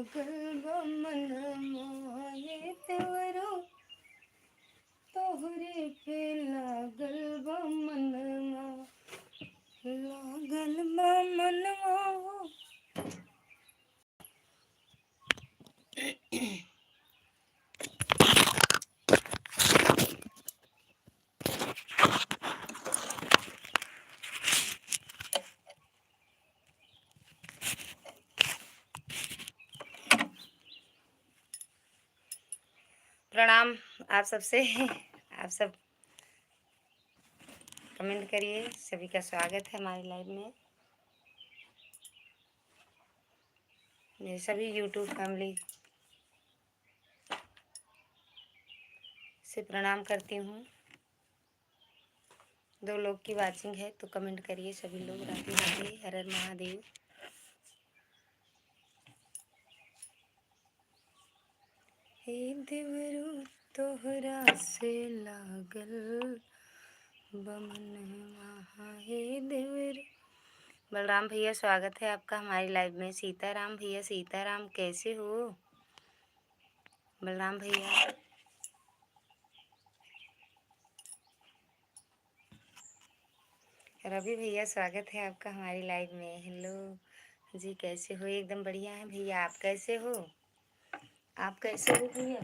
लागल बा मनवा ये देवरू तोहरे पे लागल बा मनवा लागल बा मनवा। प्रणाम आप सबसे। आप सब कमेंट करिए। सभी का स्वागत है हमारी लाइव में। मेरे सभी यूट्यूब फैमिली से प्रणाम करती हूँ। 2 लोग की वाचिंग है तो कमेंट करिए सभी लोग। राधे राधे, हर हर महादेव। हे देवरू तोहरा से लागल बमनवा हे देवरू। बलराम भैया स्वागत है आपका हमारी लाइव में। सीताराम भैया, सीताराम कैसे हो बलराम भैया? रवि भैया स्वागत है आपका हमारी लाइव में। हेलो जी, कैसे हो? एकदम बढ़िया है भैया। आप कैसे हो? आप कैसे हो भैया?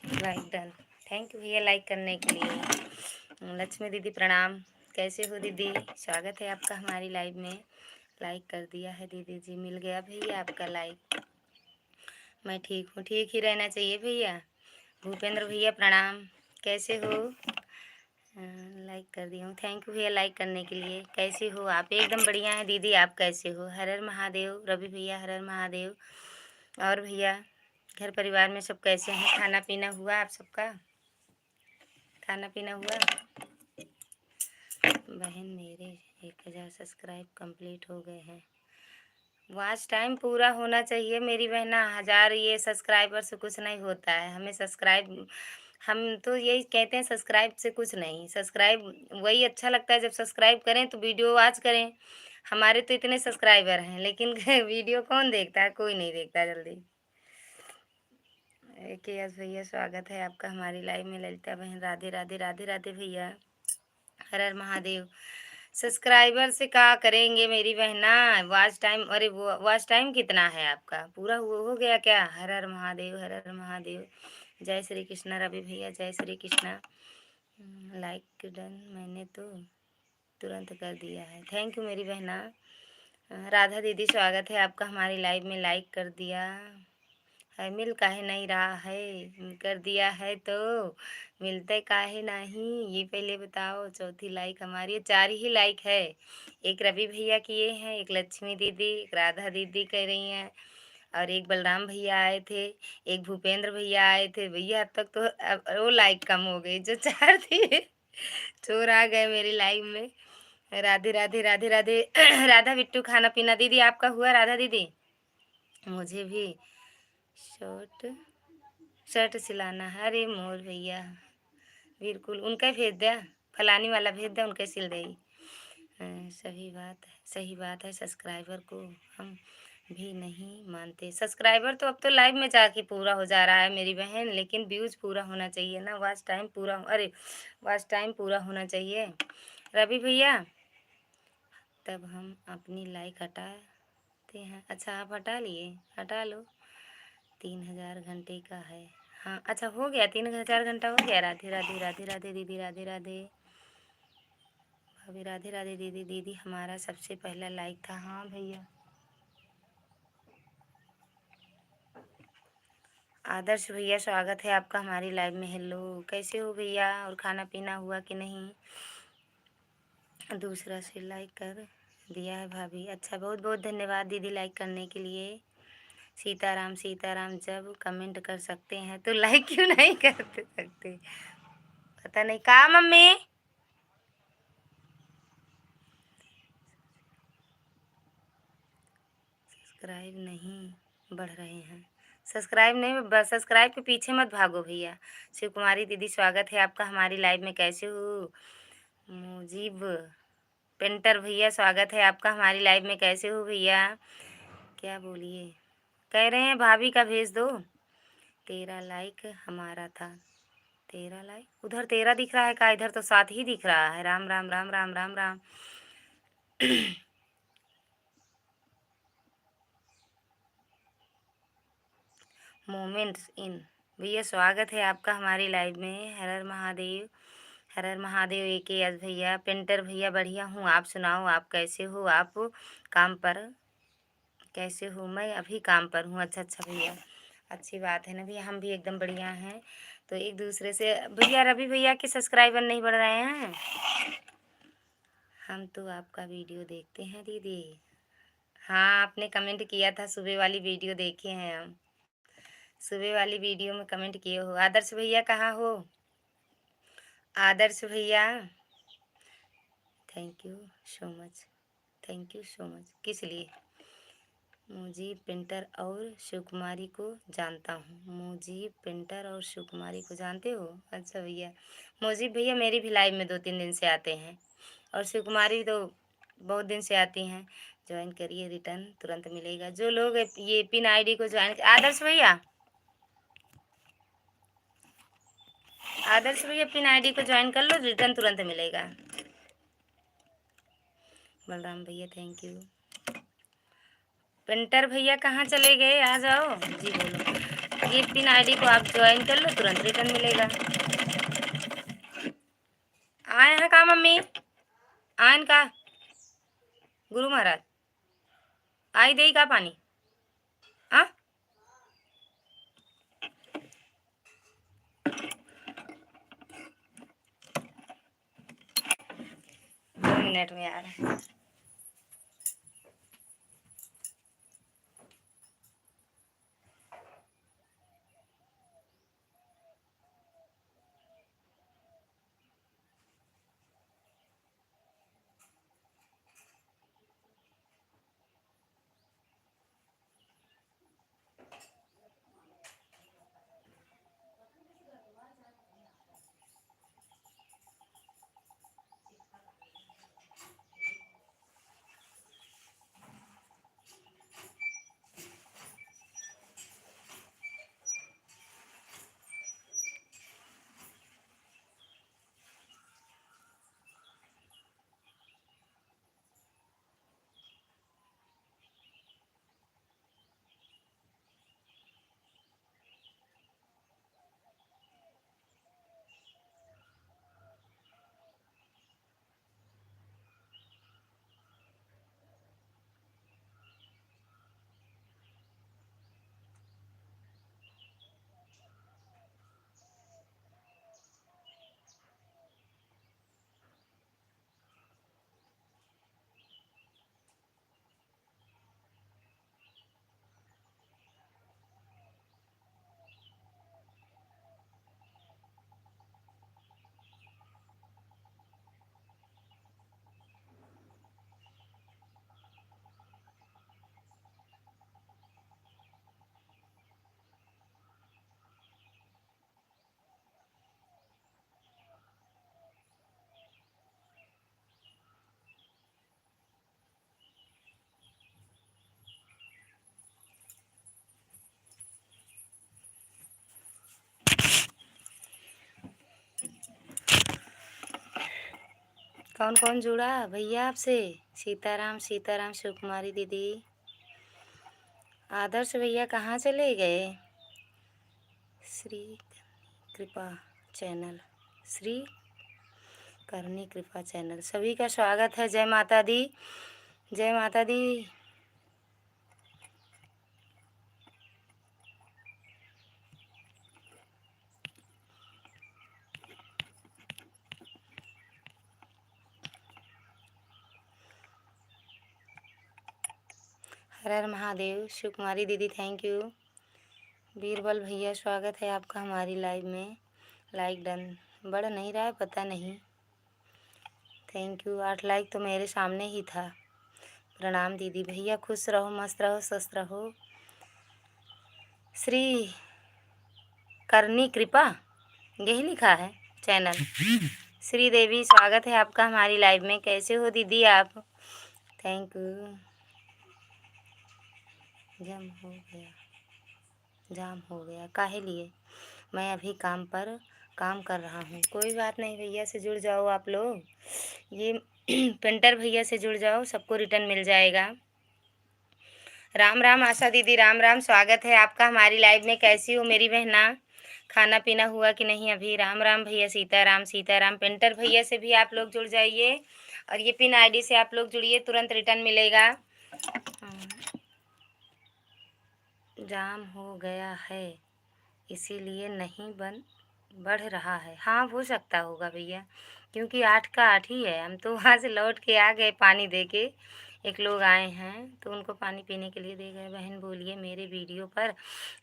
Like done. थैंक यू भैया लाइक करने के लिए। लक्ष्मी दीदी प्रणाम। कैसे हो दीदी? स्वागत है आपका हमारी लाइव में। लाइक कर दिया है दीदी जी। मिल गया भैया आपका लाइक। मैं ठीक हूँ, ठीक ही रहना चाहिए भैया। भूपेंद्र भैया प्रणाम। कैसे हो? लाइक कर दिया हूँ। थैंक यू भैया लाइक करने के लिए। कैसे हो आप? एकदम बढ़िया है दीदी। आप कैसे हो? हर हर महादेव। रवि भैया हर हर महादेव। और भैया घर परिवार में सब कैसे हैं? खाना पीना हुआ आप सबका? खाना पीना हुआ? बहन मेरे 1000 सब्सक्राइब कंप्लीट हो गए हैं। वॉच टाइम पूरा होना चाहिए मेरी बहना। 1000 ये सब्सक्राइबर से कुछ नहीं होता है। हमें सब्सक्राइब, हम तो यही कहते हैं सब्सक्राइब से कुछ नहीं। सब्सक्राइब वही अच्छा लगता है जब सब्सक्राइब करें तो वीडियो वॉच करें। हमारे तो इतने सब्सक्राइबर हैं लेकिन वीडियो कौन देखता है? कोई नहीं देखता जल्दी। के एस भैया स्वागत है आपका हमारी लाइव में। ललिता बहन राधे राधे, राधे राधे भैया। हर हर महादेव। सब्सक्राइबर से क्या करेंगे मेरी बहना? वॉच टाइम, अरे वो वॉच टाइम कितना है आपका? पूरा हो गया क्या? हर हर महादेव, हर हर महादेव। जय श्री कृष्णा रवि भैया, जय श्री कृष्णा। लाइक डन मैंने तो तुरंत कर दिया है। थैंक यू मेरी बहना। राधा दीदी स्वागत है आपका हमारी लाइव में। लाइक कर दिया है। मिल काहे नहीं रहा है? कर दिया है तो मिलते काहे नहीं? ये पहले बताओ। चौथी लाइक हमारी है। 4 ही लाइक है। एक रवि भैया किए हैं, एक लक्ष्मी दीदी, एक राधा दीदी कह रही हैं, और एक बलराम भैया आए थे, एक भूपेंद्र भैया आए थे। भैया अब तक तो वो लाइक कम हो गई जो 4 थी। चोर आ गए मेरी लाइव में। राधे राधे, राधे राधे। राधा बिट्टू खाना पीना दीदी आपका हुआ? राधा दीदी मुझे भी शर्ट शर्ट सिलाना है। अरे मोर भैया बिल्कुल उनका भेज दिया। फलानी वाला भेज दिया, उनके सिल देगी। सही बात है, सही बात है। सब्सक्राइबर को हम भी नहीं मानते। सब्सक्राइबर तो अब तो लाइव में जाके पूरा हो जा रहा है मेरी बहन, लेकिन व्यूज पूरा होना चाहिए ना। वॉच टाइम पूरा, अरे वॉच टाइम पूरा होना चाहिए रवि भैया, तब हम अपनी लाइक हटाते हैं। अच्छा आप हटा लिए? हटा लो। 3000 घंटे का है। हाँ अच्छा हो गया, 3000 घंटा हो गया। राधे राधे, राधे राधे दीदी, राधे राधे भाभी, राधे राधे दीदी। दीदी हमारा सबसे पहला लाइक था। हाँ भैया। आदर्श भैया स्वागत है आपका हमारी लाइव में। हेलो कैसे हो भैया? और खाना पीना हुआ कि नहीं? दूसरा से लाइक कर दिया है भाभी। अच्छा बहुत बहुत धन्यवाद दीदी लाइक करने के लिए। सीताराम, सीताराम जब कमेंट कर सकते हैं तो लाइक क्यों नहीं करते सकते? पता नहीं कहा मम्मी। सब्सक्राइब नहीं बढ़ रहे हैं। सब्सक्राइब नहीं, सब्सक्राइब के पीछे मत भागो भैया। शिव कुमारी दीदी स्वागत है आपका हमारी लाइव में। कैसे हो? मुजीब पेंटर भैया स्वागत है आपका हमारी लाइव में। कैसे हो भैया? क्या बोलिए, कह रहे हैं भाभी का भेज दो। तेरा लाइक हमारा था। तेरा लाइक उधर तेरा दिख रहा है का? इधर तो साथ ही दिख रहा है। राम राम राम राम राम राम। Moments in. भैया स्वागत है आपका हमारी लाइव में। हर हर महादेव, हर हर महादेव। एक ही आज भैया पेंटर भैया बढ़िया हूँ, आप सुनाओ आप कैसे हो? आप काम पर कैसे हो? मैं अभी काम पर हूँ। अच्छा अच्छा भैया, अच्छी बात है ना भैया, हम भी एकदम बढ़िया हैं। तो एक दूसरे से भैया, रवि भैया के सब्सक्राइबर नहीं बढ़ रहे हैं। हम तो आपका वीडियो देखते हैं दीदी। हाँ, आपने कमेंट किया था, सुबह वाली वीडियो देखे हैं हम। सुबह वाली वीडियो में कमेंट किए हो। आदर्श भैया कहाँ हो? आदर्श भैया, thank you so much, thank you so much. किस लिए? मुजीब पेंटर और शिवकुमारी को जानता हूँ। मुजीब पेंटर और शिवकुमारी को जानते हो? अच्छा भैया, मुजीब भैया मेरी भी लाइव में 2-3 दिन से आते हैं, और शिवकुमारी तो बहुत दिन से आती हैं। ज्वाइन करिए, रिटर्न तुरंत मिलेगा। जो लोग ये पिन आईडी को ज्वाइन, आदर्श भैया, आदर्श भैया पिन आईडी को ज्वाइन कर लो, रिटर्न तुरंत मिलेगा। बलराम भैया थैंक यू। पेंटर भैया कहाँ चले गए? आ जाओ जी, बोलो। ये पिन आईडी को आप ज्वाइन कर लो, तुरंत रिटर्न मिलेगा। आए हैं का मम्मी? आयन का गुरु महाराज आई दे का पानी? हाँ, 2 मिनट में आ रहे हैं। कौन कौन जुड़ा भैया आपसे? सीताराम सीताराम, शिवकुमारी दीदी। आदर्श भैया कहाँ चले गए? श्री कृपा चैनल, श्री करनी कृपा चैनल, सभी का स्वागत है। जय माता दी, जय माता दी। हर हर महादेव। शिवकुमारी दीदी थैंक यू। बीरबल भैया स्वागत है आपका हमारी लाइव में। लाइक डन बढ़ नहीं रहा है, पता नहीं। Thank you. 8 लाइक तो मेरे सामने ही था। प्रणाम दीदी। भैया खुश रहो, मस्त रहो, स्वस्थ रहो। श्री करनी कृपा, यही लिखा है चैनल। श्री देवी स्वागत है आपका हमारी लाइव में। कैसे हो दीदी आप? Thank you. जम हो गया, जाम हो गया, काहे लिए? मैं अभी काम पर काम कर रहा हूँ। कोई बात नहीं, भैया से जुड़ जाओ आप लोग, ये पेंटर भैया से जुड़ जाओ, सबको रिटर्न मिल जाएगा। राम राम आशा दीदी, राम राम, स्वागत है आपका हमारी लाइव में। कैसी हो मेरी बहना? खाना पीना हुआ कि नहीं अभी? राम राम भैया, सीताराम सीताराम। पेंटर भैया से भी आप लोग जुड़ जाइए, और ये पिन आईडी से आप लोग जुड़िए, तुरंत रिटर्न मिलेगा। जाम हो गया है इसीलिए नहीं बढ़ रहा है। हाँ, हो सकता होगा भैया, क्योंकि 8 का 8 ही है। हम तो वहाँ से लौट के आ गए पानी दे के, एक लोग आए हैं तो उनको पानी पीने के लिए दे गए। बहन बोलिए मेरे वीडियो पर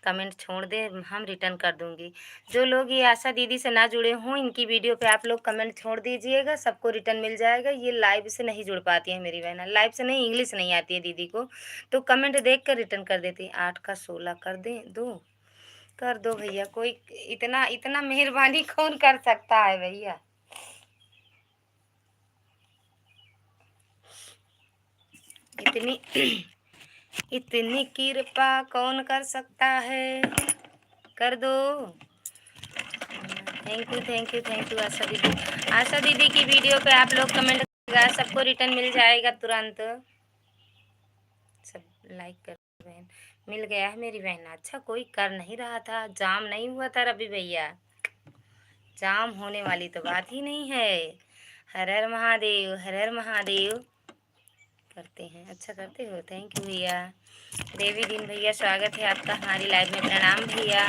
कमेंट छोड़ दे, हम रिटर्न कर दूँगी। जो लोग ये आशा दीदी से ना जुड़े हों, इनकी वीडियो पे आप लोग कमेंट छोड़ दीजिएगा, सबको रिटर्न मिल जाएगा। ये लाइव से नहीं जुड़ पाती है मेरी बहन, लाइव से नहीं, इंग्लिश नहीं आती है दीदी को, तो कमेंट देख कर रिटर्न कर देती है। 8 का 16 कर दें, दो कर दो भैया। कोई इतना इतना मेहरबानी कौन कर सकता है भैया? इतनी इतनी कृपा कौन कर सकता है? कर दो। थैंक यू थैंक यू आशा दीदी। आशा दीदी की वीडियो पे आप लोग कमेंट करिएगा, सबको रिटर्न मिल जाएगा तुरंत। सब लाइक कर बहन। मिल गया है मेरी बहन। अच्छा, कोई कर नहीं रहा था, जाम नहीं हुआ था रवि भैया, जाम होने वाली तो बात ही नहीं है। हर हर महादेव, हर हर महादेव। करते हैं, अच्छा करते हो, थैंक यू भैया। देवी दिन भैया, स्वागत है आपका हमारी लाइव में। प्रणाम भैया।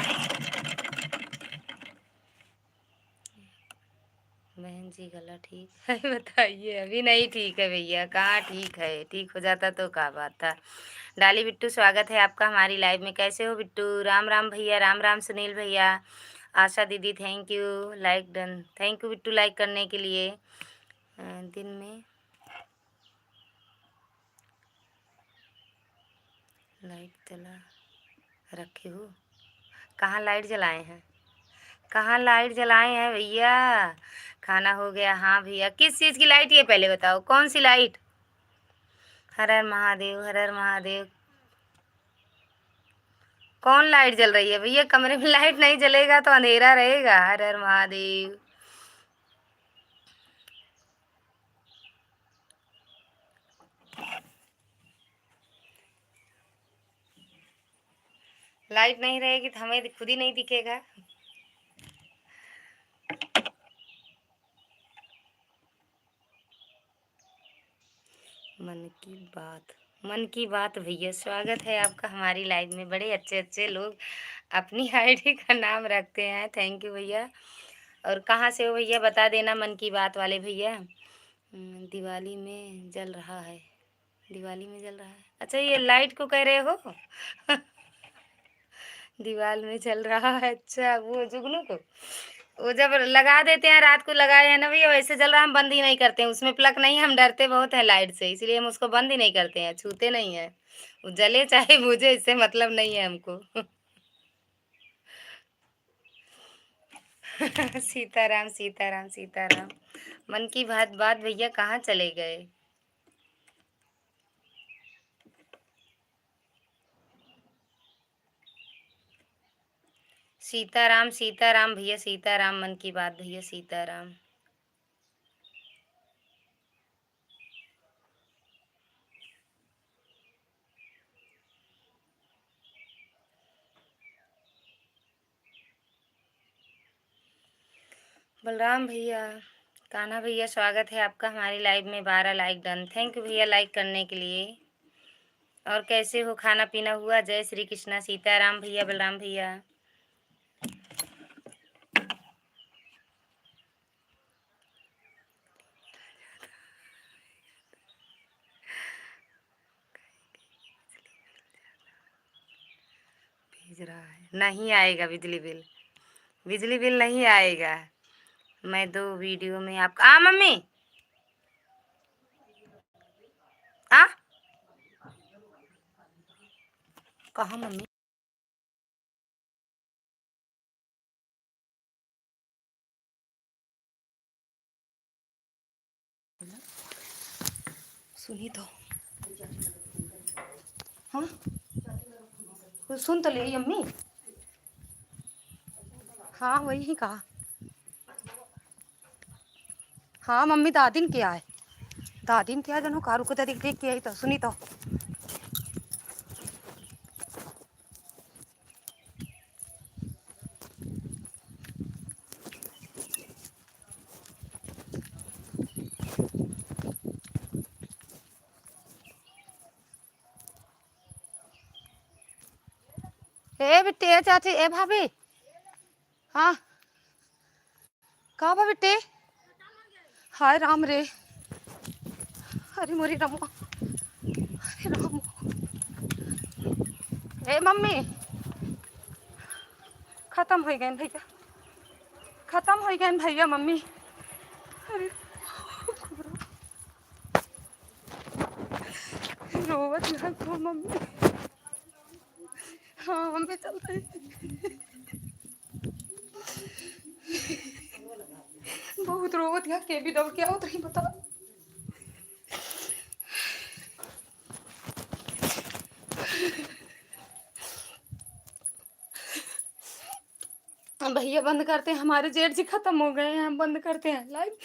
बहन जी गला ठीक है? बताइए, अभी नहीं ठीक है भैया, कहाँ ठीक है? ठीक हो जाता तो क्या बात था। डाली बिट्टू, स्वागत है आपका हमारी लाइव में। कैसे हो बिट्टू? राम राम भैया, राम राम सुनील भैया। आशा दीदी thank you, like done. Thank you Bittu like करने के लिए। दिन में लाइट जला रखे हो? कहाँ लाइट जलाए हैं? कहाँ लाइट जलाए हैं भैया? खाना हो गया? हाँ भैया। किस चीज़ की लाइट, ये पहले बताओ, कौन सी लाइट? हर हर महादेव, हर हर महादेव। कौन लाइट जल रही है भैया? कमरे में लाइट नहीं जलेगा तो अंधेरा रहेगा। हर हर महादेव। लाइट नहीं रहेगी तो हमें खुद ही नहीं दिखेगा। मन की बात, मन की बात भैया, स्वागत है आपका हमारी लाइव में। बड़े अच्छे अच्छे लोग अपनी आईडी का नाम रखते हैं, थैंक यू भैया। और कहाँ से हो भैया बता देना, मन की बात वाले भैया। दिवाली में जल रहा है, दिवाली में जल रहा है। अच्छा, ये लाइट को कह रहे हो? दीवार में चल रहा है, अच्छा वो जुगनू को, वो जब लगा देते हैं, रात को लगाए हैं ना भैया, वैसे जल रहा, हम बंद ही नहीं करते हैं, उसमें प्लग नहीं, हम डरते बहुत हैं लाइट से, इसलिए हम उसको बंद ही नहीं करते हैं, छूते नहीं हैं। वो जले चाहे बुझे, इससे मतलब नहीं है हमको। सीताराम सीताराम सीताराम। मन की बात बात भैया कहाँ चले गए? सीताराम सीताराम भैया, सीताराम। मन की बात भैया, सीताराम। बलराम भैया, कान्हा भैया, स्वागत है आपका हमारी लाइव में। 12 लाइक डन, थैंक यू भैया लाइक करने के लिए। और कैसे हो, खाना पीना हुआ? जय श्री कृष्णा। सीताराम भैया, बलराम भैया। भेज रहा है, नहीं आएगा बिजली बिल, बिजली बिल नहीं आएगा। मैं 2 वीडियो में आपका मम्मी आ कहाँ मम्मी? सुनी तो, हाँ सुन तो ले अम्मी। हाँ वही ही कहा। हाँ मम्मी दादीन क्या है, दादीन क्या जनो कारू को देख देख के आई तो सुनी तो। ए बिट्टे ए चाची ए भाभी। हाँ कहाँ बा बिट्टे। हाय राम रे। अरे मोरी रामा। अरे राम। ए मम्मी खत्म हो गए भैया, खत्म हो गए भैया मम्मी। अरे रोवत ना तो मम्मी। हाँ मम्मी चलते बहुत रोवत है के भी दब क्या होता ही बता। भैया बंद करते हैं, हमारे जेठ जी खत्म हो गए हैं, हम बंद करते हैं लाइव।